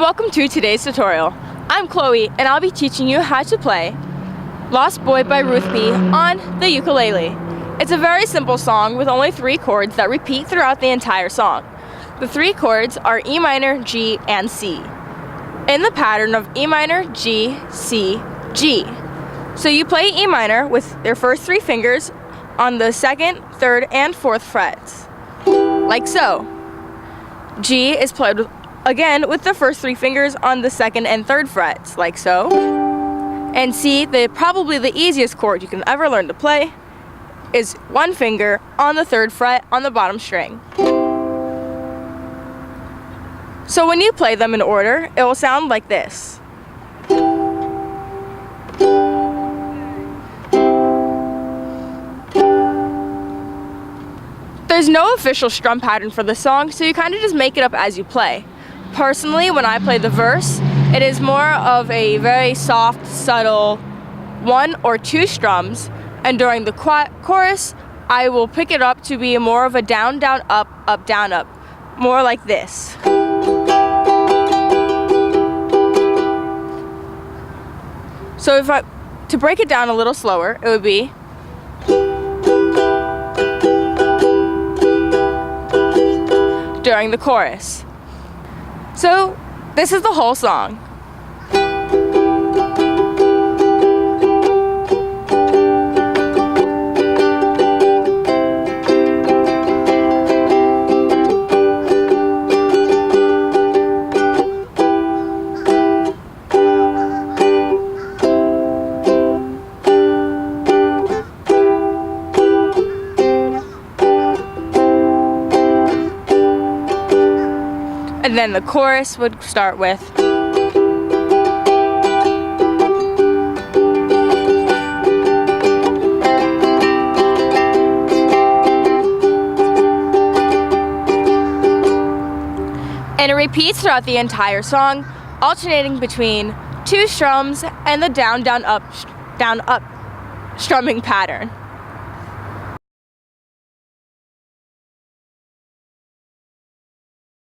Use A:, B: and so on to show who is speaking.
A: welcome to today's tutorial. I'm Chloe and I'll be teaching you how to play Lost Boy by Ruth B on the ukulele. It's a very simple song with only 3 chords that repeat throughout the entire song. The 3 chords are E minor, G, and C, in the pattern of E minor, G, C, G. So you play E minor with your first 3 fingers on the 2nd, 3rd, and 4th frets, like so. G is played again with the first 3 fingers on the 2nd and 3rd frets, like so. And C, probably the easiest chord you can ever learn to play, is 1 finger on the 3rd fret on the bottom string. So when you play them in order, it will sound like this. There's no official strum pattern for the song, so you kind of just make it up as you play. Personally, when I play the verse, it is more of a very soft, subtle 1 or 2 strums, and during the chorus, I will pick it up to be more of a down, down, up, up, down, up, more like this. So to break it down a little slower, it would be during the chorus. So this is the whole song. And then the chorus would start with and it repeats throughout the entire song, alternating between 2 strums and the down, down, up strumming pattern.